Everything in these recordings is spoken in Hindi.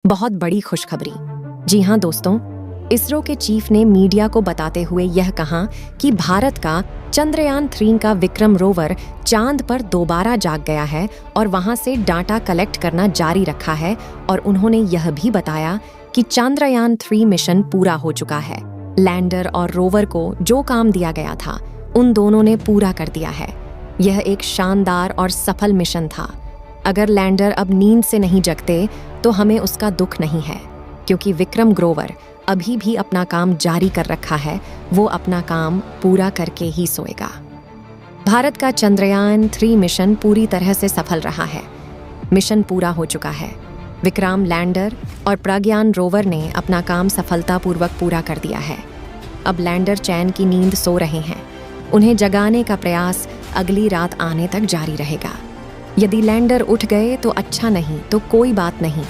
बहुत बड़ी खुशखबरी। जी हाँ दोस्तों, इसरो के चीफ ने मीडिया को बताते हुए यह कहा कि भारत का चंद्रयान 3 का विक्रम रोवर चांद पर दोबारा जाग गया है और वहां से डाटा कलेक्ट करना जारी रखा है। और उन्होंने यह भी बताया कि चंद्रयान 3 मिशन पूरा हो चुका है। लैंडर और रोवर को जो काम दिया गया था उन दोनों ने पूरा कर दिया है। यह एक शानदार और सफल मिशन था। अगर लैंडर अब नींद से नहीं जगते तो हमें उसका दुख नहीं है, क्योंकि विक्रम रोवर अभी भी अपना काम जारी कर रखा है। वो अपना काम पूरा करके ही सोएगा। भारत का चंद्रयान 3 मिशन पूरी तरह से सफल रहा है। मिशन पूरा हो चुका है। विक्रम लैंडर और प्रज्ञान रोवर ने अपना काम सफलतापूर्वक पूरा कर दिया है। अब लैंडर चैन की नींद सो रहे हैं। उन्हें जगाने का प्रयास अगली रात आने तक जारी रहेगा। यदि लैंडर उठ गए तो अच्छा, नहीं तो कोई बात नहीं।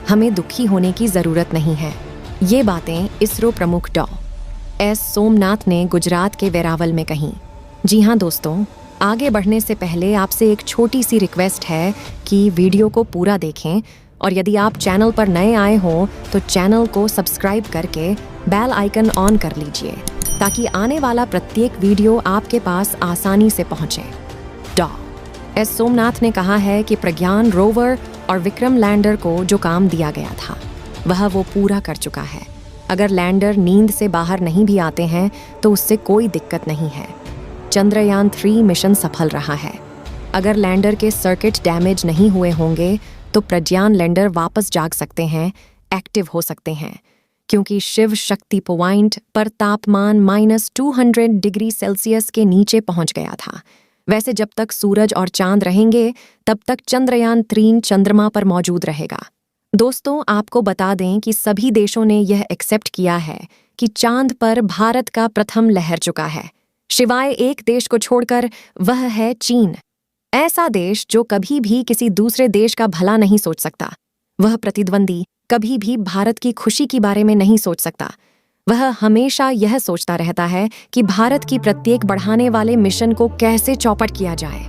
हमें दुखी होने की जरूरत नहीं है। ये बातें इसरो प्रमुख डॉ.एस. सोमनाथ ने गुजरात के वेरावल में कहीं। जी हाँ दोस्तों, आगे बढ़ने से पहले आपसे एक छोटी सी रिक्वेस्ट है कि वीडियो को पूरा देखें, और यदि आप चैनल पर नए आए हों तो चैनल को सब्सक्राइब करके बेल आइकन ऑन कर लीजिए, ताकि आने वाला प्रत्येक वीडियो आपके पास आसानी से पहुंचे। डॉ.एस. सोमनाथ ने कहा है कि प्रज्ञान रोवर और विक्रम लैंडर को जो काम दिया गया था वह वो पूरा कर चुका है। अगर लैंडर नींद से बाहर नहीं भी आते हैं तो उससे कोई दिक्कत नहीं है। चंद्रयान 3 मिशन सफल रहा है। अगर लैंडर के सर्किट डैमेज नहीं हुए होंगे तो प्रज्ञान लैंडर वापस जाग सकते हैं, एक्टिव हो सकते हैं, क्योंकि शिव शक्ति पॉइंट पर तापमान -200 डिग्री सेल्सियस के नीचे पहुंच गया था। वैसे जब तक सूरज और चांद रहेंगे तब तक चंद्रयान 3 चंद्रमा पर मौजूद रहेगा। दोस्तों, आपको बता दें कि सभी देशों ने यह एक्सेप्ट किया है कि चांद पर भारत का प्रथम लहर चुका है, सिवाय एक देश को छोड़कर, वह है चीन। ऐसा देश जो कभी भी किसी दूसरे देश का भला नहीं सोच सकता। वह प्रतिद्वंदी कभी भी भारत की खुशी के बारे में नहीं सोच सकता। वह हमेशा यह सोचता रहता है कि भारत की प्रत्येक बढ़ाने वाले मिशन को कैसे चौपट किया जाए।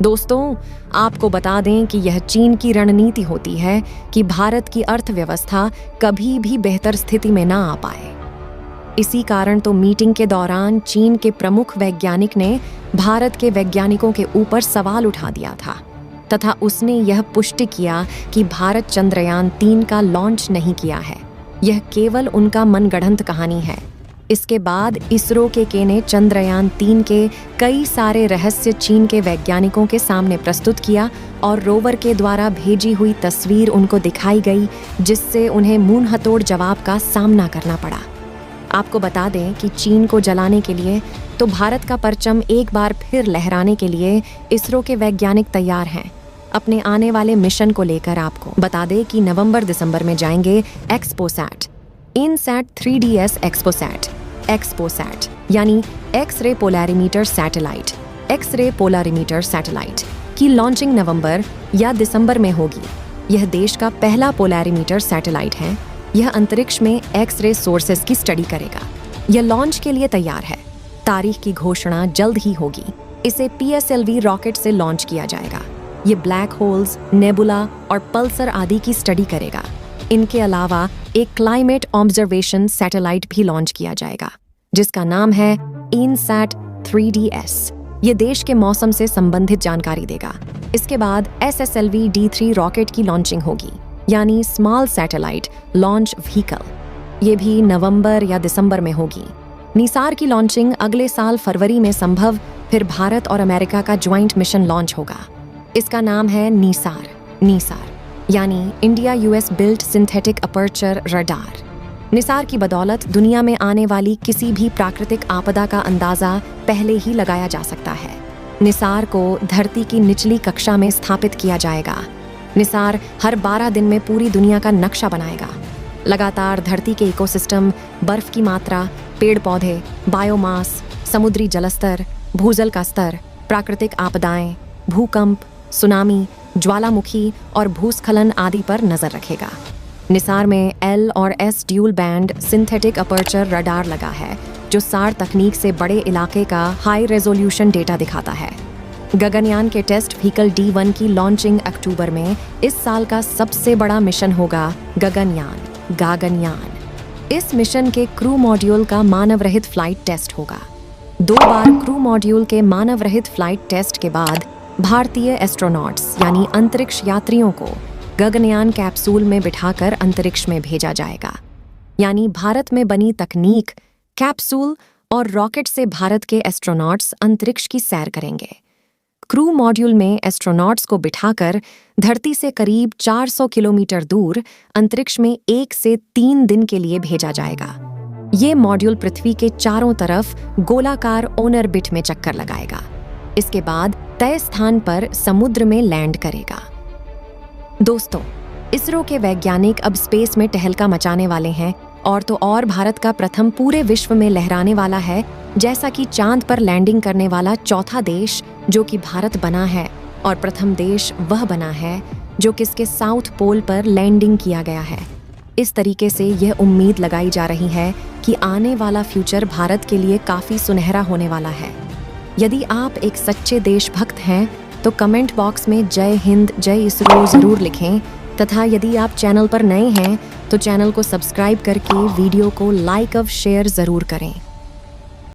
दोस्तों, आपको बता दें कि यह चीन की रणनीति होती है कि भारत की अर्थव्यवस्था कभी भी बेहतर स्थिति में ना आ पाए। इसी कारण तो मीटिंग के दौरान चीन के प्रमुख वैज्ञानिक ने भारत के वैज्ञानिकों के ऊपर सवाल उठा दिया था, तथा उसने यह पुष्टि किया कि भारत चंद्रयान 3 का लॉन्च नहीं किया है। यह केवल उनका मनगढ़ंत कहानी है। इसके बाद इसरो के ने चंद्रयान 3 के कई सारे रहस्य चीन के वैज्ञानिकों के सामने प्रस्तुत किया और रोवर के द्वारा भेजी हुई तस्वीर उनको दिखाई गई, जिससे उन्हें मुंहतोड़ जवाब का सामना करना पड़ा। आपको बता दें कि चीन को जलाने के लिए तो भारत का परचम एक बार फिर लहराने के लिए इसरो के वैज्ञानिक तैयार हैं। अपने आने वाले मिशन को लेकर आपको बता दें कि नवंबर-दिसंबर में जाएंगे XPoSat, INSAT 3DS XPoSat, XPoSat यानी X-ray polarimeter satellite, X-ray polarimeter satellite की लॉन्चिंग नवंबर या दिसंबर में होगी। यह देश का पहला पोलैरिमीटर सैटेलाइट है। यह अंतरिक्ष में एक्स-रे सोर्सेस की स्टडी करेगा। यह लॉन्च के लिए तैयार है। तारीख की घोषणा जल्द ही होगी। इसे PSLV रॉकेट से लॉन्च किया जाएगा। ये ब्लैक होल्स, नेबुला और पल्सर आदि की स्टडी करेगा। इनके अलावा एक क्लाइमेट ऑब्जर्वेशन सैटेलाइट भी लॉन्च किया जाएगा, जिसका नाम है इनसैट 3DS। ये देश के मौसम से संबंधित जानकारी देगा। इसके बाद SSLV D3 रॉकेट की लॉन्चिंग होगी, यानी स्मॉल सैटेलाइट लॉन्च व्हीकल। ये भी नवंबर या दिसंबर में होगी। निसार की लॉन्चिंग अगले साल फरवरी में संभव। फिर भारत और अमेरिका का ज्वाइंट मिशन लॉन्च होगा। इसका नाम है निसार यानी India US built synthetic aperture radar. Nisar की बदौलत दुनिया में आने वाली किसी भी प्राकृतिक आपदा का अंदाजा पहले ही लगाया जा सकता है। निसार को धरती की निचली कक्षा में स्थापित किया जाएगा। निसार हर 12 दिन में पूरी दुनिया का नक्शा बनाएगा। लगातार धरती के इकोसिस्टम, बर्फ की मात्रा, पेड़ पौधे, बायोमास, समुद्री जलस्तर, भूजल का स्तर, प्राकृतिक आपदाएं, भूकंप, सुनामी, ज्वालामुखी और भूस्खलन आदि पर नजर रखेगा। निसार में L और S dual band synthetic aperture radar लगा है, जो SAR तकनीक से बड़े इलाके का हाई रेजोल्यूशन डेटा दिखाता है। गगनयान के टेस्ट व्हीकल D1 की लॉन्चिंग अक्टूबर में। इस साल का सबसे बड़ा मिशन होगा गगनयान। इस मिशन के क्रू मॉड्यूल का मानव रहित फ्लाइट टेस्ट होगा। 2 बार क्रू मॉड्यूल के मानव रहित फ्लाइट टेस्ट के बाद भारतीय एस्ट्रोनॉट्स यानी अंतरिक्ष यात्रियों को गगनयान कैप्सूल में बिठाकर अंतरिक्ष में भेजा जाएगा। यानी भारत में बनी तकनीक, कैप्सूल और रॉकेट से भारत के एस्ट्रोनॉट्स अंतरिक्ष की सैर करेंगे। क्रू मॉड्यूल में एस्ट्रोनॉट्स को बिठाकर धरती से करीब 400 किलोमीटर दूर अंतरिक्ष में 1 से 3 दिन के लिए भेजा जाएगा। ये मॉड्यूल पृथ्वी के चारों तरफ गोलाकार ऑर्बिट में चक्कर लगाएगा। इसके बाद तय स्थान पर समुद्र में लैंड करेगा। दोस्तों, इसरो के वैज्ञानिक अब स्पेस में टहलका मचाने वाले हैं और तो और भारत का प्रथम पूरे विश्व में लहराने वाला है, जैसा कि चांद पर लैंडिंग करने वाला चौथा देश जो कि भारत बना है, और प्रथम देश वह बना है जो किसके साउथ पोल पर लैंडिंग किया गया है। इस तरीके से यह उम्मीद लगाई जा रही है कि आने वाला फ्यूचर भारत के लिए काफ़ी सुनहरा होने वाला है। यदि आप एक सच्चे देशभक्त हैं तो कमेंट बॉक्स में जय हिंद, जय इसरो ज़रूर लिखें, तथा यदि आप चैनल पर नए हैं तो चैनल को सब्सक्राइब करके वीडियो को लाइक और शेयर ज़रूर करें।